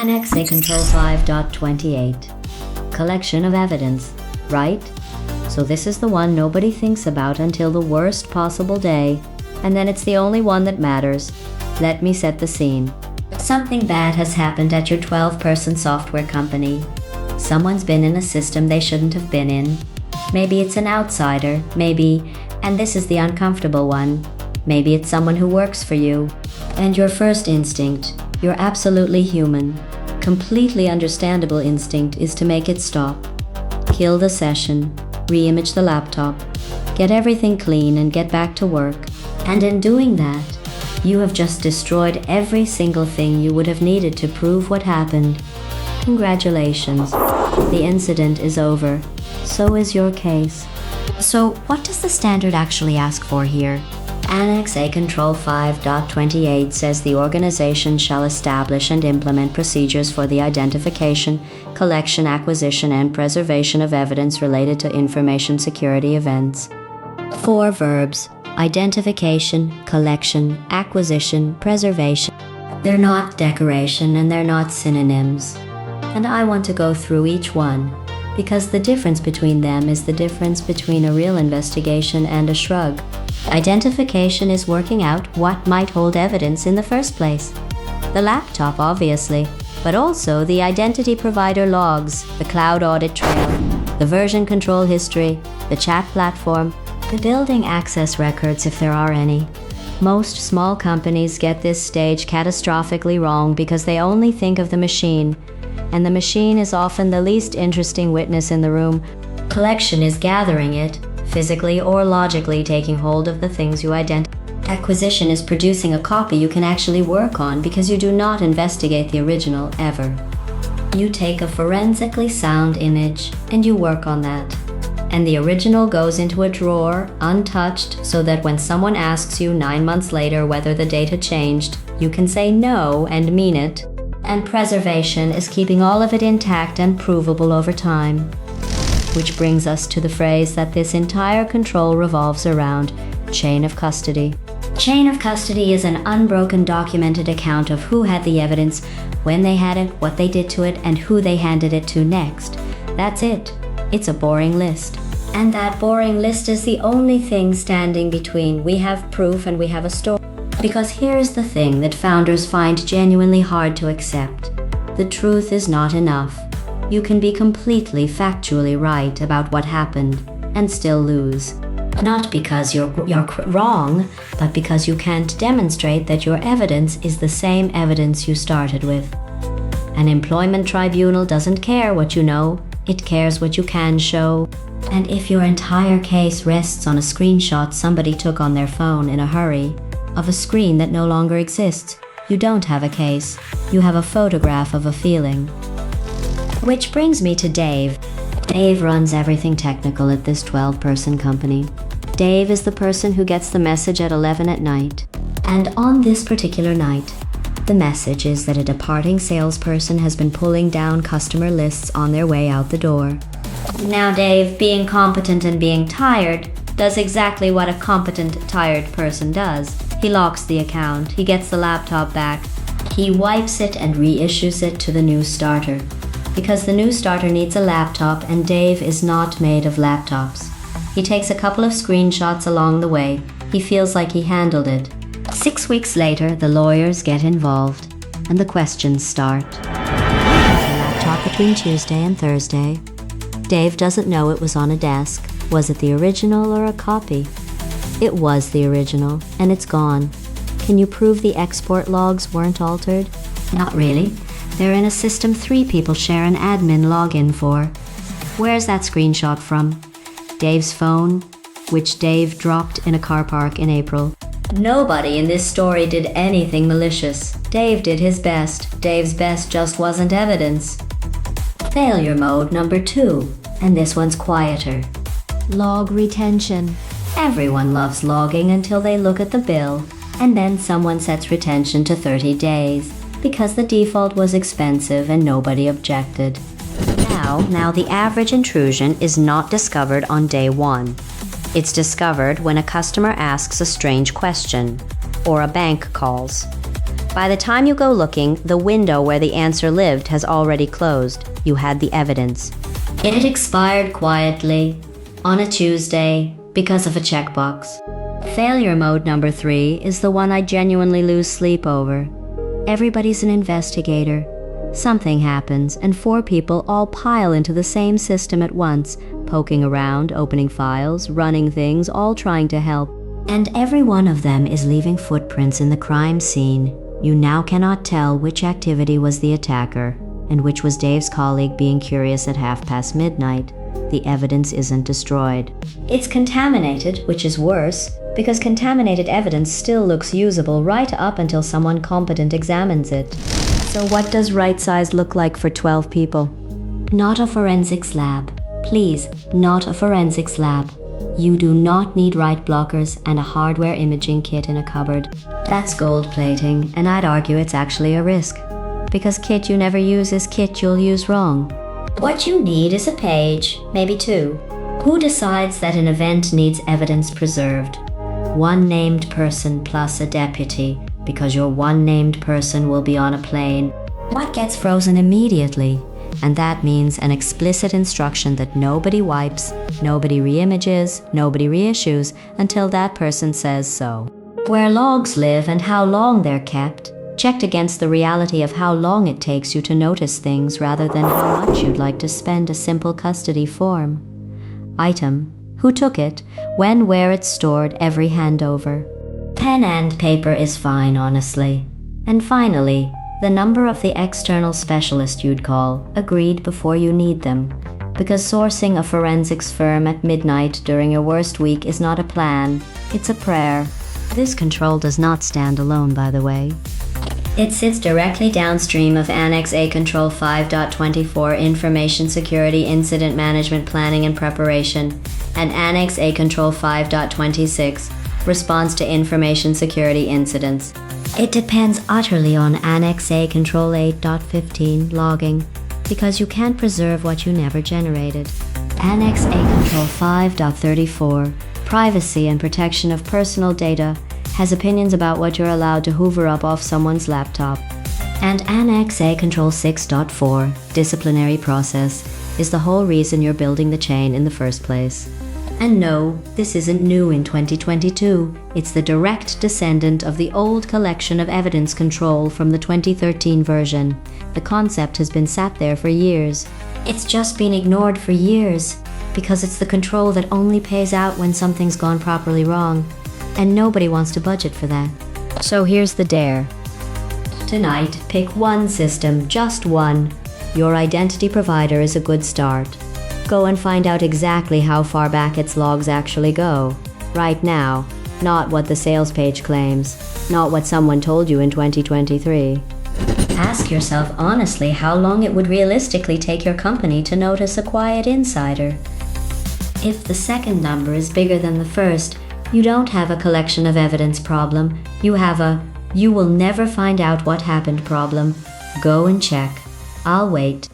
Annex A.5.28. Collection of evidence, right? So this is the one nobody thinks about until the worst possible day, and then it's the only one that matters. Let me set the scene. Something bad has happened at your 12-person software company. Someone's been in a system they shouldn't have been in. Maybe it's an outsider, maybe, and this is the uncomfortable one, maybe it's someone who works for you. And your first instinct, your absolutely human, completely understandable instinct is to make it stop. Kill the session, re-image the laptop, get everything clean and get back to work. And in doing that, you have just destroyed every single thing you would have needed to prove what happened. Congratulations, the incident is over. So is your case. So what does the standard actually ask for here? Annex A.5.28 says the organization shall establish and implement procedures for the identification, collection, acquisition, and preservation of evidence related to information security events. 4 verbs: identification, collection, acquisition, preservation. They're not decoration and they're not synonyms. And I want to go through each one, because the difference between them is the difference between a real investigation and a shrug. Identification is working out what might hold evidence in the first place. The laptop, obviously, but also the identity provider logs, the cloud audit trail, the version control history, the chat platform, the building access records if there are any. Most small companies get this stage catastrophically wrong because they only think of the machine, and the machine is often the least interesting witness in the room. Collection is gathering it, physically or logically taking hold of the things you identify. Acquisition is producing a copy you can actually work on because you do not investigate the original ever. You take a forensically sound image and you work on that. And the original goes into a drawer, untouched, so that when someone asks you 9 months later whether the data changed, you can say no and mean it. And preservation is keeping all of it intact and provable over time. Which brings us to the phrase that this entire control revolves around: chain of custody. Chain of custody is an unbroken documented account of who had the evidence, when they had it, what they did to it, and who they handed it to next. That's it. It's a boring list. And that boring list is the only thing standing between we have proof and we have a story. Because here's the thing that founders find genuinely hard to accept. The truth is not enough. You can be completely factually right about what happened and still lose. Not because you're wrong, but because you can't demonstrate that your evidence is the same evidence you started with. An employment tribunal doesn't care what you know, it cares what you can show. And if your entire case rests on a screenshot somebody took on their phone in a hurry, of a screen that no longer exists, you don't have a case, you have a photograph of a feeling. Which brings me to Dave. Dave runs everything technical at this 12-person company. Dave is the person who gets the message at 11 at night. And on this particular night, the message is that a departing salesperson has been pulling down customer lists on their way out the door. Now Dave, being competent and being tired, does exactly what a competent, tired person does. He locks the account, he gets the laptop back, he wipes it and reissues it to the new starter. Because the new starter needs a laptop and Dave is not made of laptops. He takes a couple of screenshots along the way. He feels like he handled it. 6 weeks later, the lawyers get involved and the questions start. Was the laptop between Tuesday and Thursday? Dave doesn't know it was on a desk. Was it the original or a copy? It was the original, and it's gone. Can you prove the export logs weren't altered? Not really. They're in a system 3 people share an admin login for. Where's that screenshot from? Dave's phone, which Dave dropped in a car park in April. Nobody in this story did anything malicious. Dave did his best. Dave's best just wasn't evidence. Failure mode number 2, and this one's quieter. Log retention. Everyone loves logging until they look at the bill, and then someone sets retention to 30 days, because the default was expensive and nobody objected. Now the average intrusion is not discovered on day 1. It's discovered when a customer asks a strange question, or a bank calls. By the time you go looking, the window where the answer lived has already closed. You had the evidence. It expired quietly on a Tuesday because of a checkbox. Failure mode number 3 is the one I genuinely lose sleep over. Everybody's an investigator. Something happens, and 4 people all pile into the same system at once, poking around, opening files, running things, all trying to help. And every one of them is leaving footprints in the crime scene. You now cannot tell which activity was the attacker, and which was Dave's colleague being curious at midnight. The evidence isn't destroyed. It's contaminated, which is worse, because contaminated evidence still looks usable right up until someone competent examines it. So what does right size look like for 12 people? Not a forensics lab. Please, not a forensics lab. You do not need write blockers and a hardware imaging kit in a cupboard. That's gold plating, and I'd argue it's actually a risk. Because kit you never use is kit you'll use wrong. What you need is a page, maybe 2. Who decides that an event needs evidence preserved? One named person plus a deputy, because your one named person will be on a plane. What gets frozen immediately? And that means an explicit instruction that nobody wipes, nobody reimages, nobody reissues until that person says so. Where logs live and how long they're kept, checked against the reality of how long it takes you to notice things rather than how much you'd like to spend a simple custody form. Item: who took it, when, where it's stored, every handover. Pen and paper is fine, honestly. And finally, the number of the external specialist you'd call, agreed before you need them. Because sourcing a forensics firm at midnight during your worst week is not a plan, it's a prayer. This control does not stand alone, by the way. It sits directly downstream of Annex A.5.28 Information Security Incident Management Planning and Preparation, and Annex A.5.26 Response to Information Security Incidents. It depends utterly on Annex A.8.15 logging, because you can't preserve what you never generated. Annex A.5.34 Privacy and Protection of Personal Data has opinions about what you're allowed to hoover up off someone's laptop. And Annex A.6.4 Disciplinary Process is the whole reason you're building the chain in the first place. And no, this isn't new in 2022. It's the direct descendant of the old collection of evidence control from the 2013 version. The concept has been sat there for years. It's just been ignored for years, because it's the control that only pays out when something's gone properly wrong. And nobody wants to budget for that. So here's the dare. Tonight, pick one system, just one. Your identity provider is a good start. Go and find out exactly how far back its logs actually go. Right now, not what the sales page claims, not what someone told you in 2023. Ask yourself honestly how long it would realistically take your company to notice a quiet insider. If the second number is bigger than the first, you don't have a collection of evidence problem. You have a you will never find out what happened problem. Go and check. I'll wait.